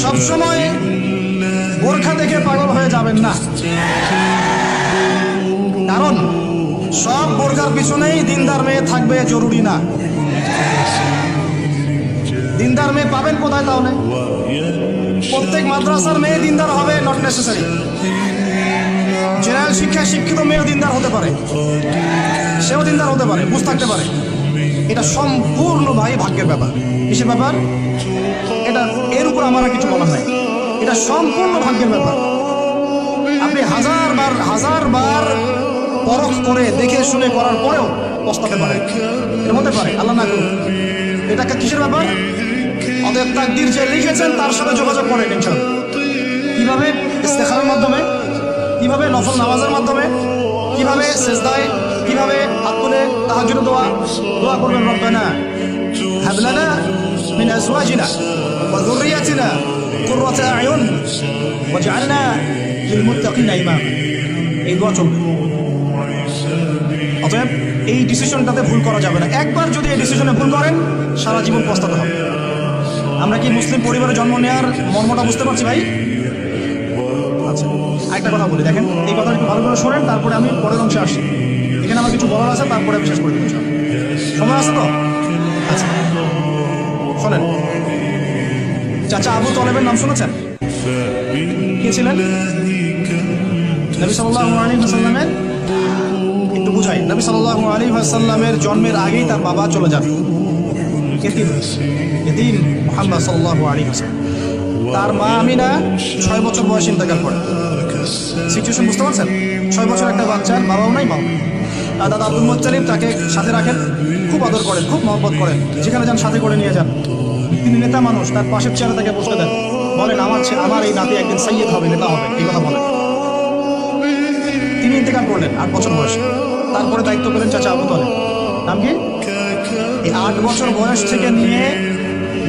সবসময় বোরখা দেখে পাগল হয়ে যাবেন না, কারণ সব বোরখার পিছনেই দিনদার মেয়ে থাকবে জরুরি না। দিনদার মেয়ে পাবেন কোথায় তাহলে? প্রত্যেক মাদ্রাসার মেয়ে দিনদার হবে নট নেসেসারি। জেনারেল শিক্ষায় শিক্ষিত মেয়েও দিনদার হতে পারে, সেও দিনদার হতে পারে, বুঝ থাকতে পারে। এটা সম্পূর্ণ ভাই ভাগ্যের ব্যাপার। কিসের ব্যাপার এটা? এর উপর আমার কিছু বলার নাই। এটা সম্পূর্ণ ভাগ্যের ব্যাপার। আপনি হাজার বার পরখ করে দেখে শুনে করার পরেও পস্তাতে পারেন, এর হতে পারে, আল্লাহ না করুন। এটা কিসের ব্যাপার? অতএব তাকদীর যে লিখেছেন তার সাথে যোগাযোগ করেন ইনশাআল্লাহ। কিভাবে? ইস্তেখারের মাধ্যমে, কিভাবে নফল নামাজের মাধ্যমে, কিভাবে সেজদায়, কিভাবে হাত তুলে তাহাজ্জুদের দোয়া করবেন, রব্বানা হাব লানা মিন আজওয়াজিনা ওয়া যুররিয়াতিনা কুররাতা আয়ুন ওয়াজআলনা লিল মুত্তাকিনা ইমামা। এই দোয়া চলবে। অতএব এই ডিসিশনটাতে ভুল করা যাবে না। একবার যদি এই ডিসিশনে ভুল করেন সারা জীবন পস্তাতে হবে। আমরা কি মুসলিম পরিবারে জন্ম নেওয়ার মর্মটা বুঝতে পারছি ভাই? আচ্ছা, আরেকটা কথা বলি, দেখেন এই কথাটা একটু ভালো করে শোনেন, তারপরে আমি পরের অংশে আসি। এখানে আমার কিছু বলার আছে, তারপরে আমি শেষ করে দেবো। সময় আছে তো? আচ্ছা শোনেন, চাচা আবু তালেবের নাম শুনেছেন? কে ছিলেন? নবী সাল্লাল্লাহু আলাইহি ওয়াসাল্লামের, একটু বুঝাই, নবী সাল্লাল্লাহু আলাইহি ওয়াসাল্লামের জন্মের আগেই তার বাবা চলে যান। এতিম মুহাম্মদ সাল্লাল্লাহু আলাইহি ওয়াসাল্লাম। তার মা আমিনা 6 বছর বয়সে ইন্তেকাল করেন। সিচুয়েশন বুঝতে পারছেন? 6 বছর একটা বাচ্চার বাবাও নাই, মাও। দাদা আব্দুল মুত্তালিব তাকে সাথে রাখেন, খুব আদর করেন, খুব মহব্বত করেন, যেখানে যান সাথে করে নিয়ে যান। তিনি নেতা মানুষ, তার পাশের চেয়ারে তাকে বসে দেন, বলেন আমার এই নাতি একদিন সাইয়্যিদ হবে, নেতা হবে, এই কথা বলেন। তিনি ইন্তেকাল করলেন 8 বছর বয়সে। তারপরে দায়িত্ব পেলেন চাচা আবু তালেব। নাম কি? এই 8 বছর বয়স থেকে নিয়ে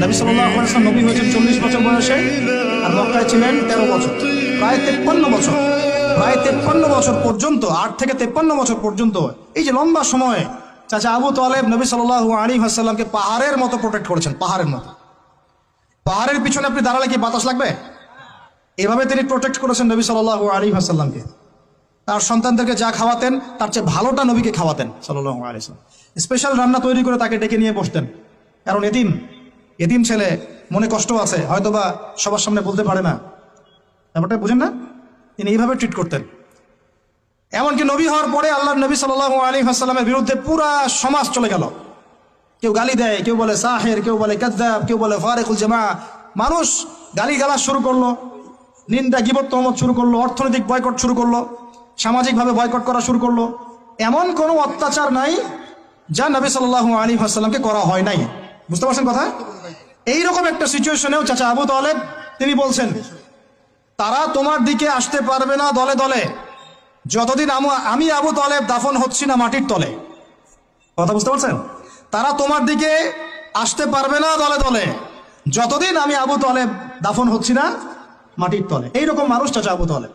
নবী সাল্লাল্লাহু আলাইহি ওয়াসাল্লাম নবী হয়েছেন 40 বছর বয়সে, আর মক্কায় ছিলেন 13 বছর, প্রায় 53 বছর। প্রায় 53 বছর পর্যন্ত, 8 থেকে 53 বছর পর্যন্ত, এই যে লম্বা সময় চাচা আবু তালেব নবী সাল্লাল্লাহু আলাইহি ওয়াসাল্লামকে পাহাড়ের মতো প্রোটেক্ট করেছেন, পাহাড়ের মতো। পাহাড়ের পিছনে আপনি দাঁড়ালে কি বাতাস লাগবে? এভাবে তিনি প্রোটেক্ট করেছেন নবী সাল্লাল্লাহু আলাইহি ওয়াসাল্লামকে। তার সন্তানদেরকে যা খাওয়াতেন তার চেয়ে ভালোটা নবীকে খাওয়াতেন সাল্লাল্লাহু আলাইহি ওয়াসাল্লাম। স্পেশাল রান্না তৈরি করে তাকে ডেকে নিয়ে বসতেন, কারণ এতিম ছেলে, মনে কষ্ট আছে, হয়তোবা সবার সামনে বলতে পারে না, ব্যাপারটা বুঝেন না? তিনি এইভাবে ট্রিট করতেন। এমনকি নবী হওয়ার পরে আল্লাহর নবী সাল্লাল্লাহু আলাইহি ওয়াসাল্লামের বিরুদ্ধে পুরা সমাজ চলে গেল। কেউ গালি দেয়, কেউ বলে সাহের, কেউ বলে কাযযাব, কেউ বলে ফারিকুল জামা। মানুষ গালিগালাজ শুরু করলো, নিন্দা গীবত তহমত শুরু করলো, অর্থনৈতিক বয়কট শুরু করলো, সামাজিকভাবে বয়কট করা শুরু করলো। এমন কোনো অত্যাচার নাই যা নবী সাল্লাল্লাহু আলাইহি ওয়াসাল্লামকে করা হয় নাই। বুঝতে পারছেন কথা? এইরকম একটা সিচুয়েশনেও চাচা আবু তালেব তিনি বলছেন, তারা তোমার দিকে আসতে পারবে না দলে দলে যতদিন আমি আবু তালেব দাফন হচ্ছি না মাটির তলে। কথা বুঝতে পারছেন? তারা তোমার দিকে আসতে পারবে না দলে দলে যতদিন আমি আবু তালেব দাফন হচ্ছি না মাটির তলে। এইরকম মানুষ চাচা আবু তালেব।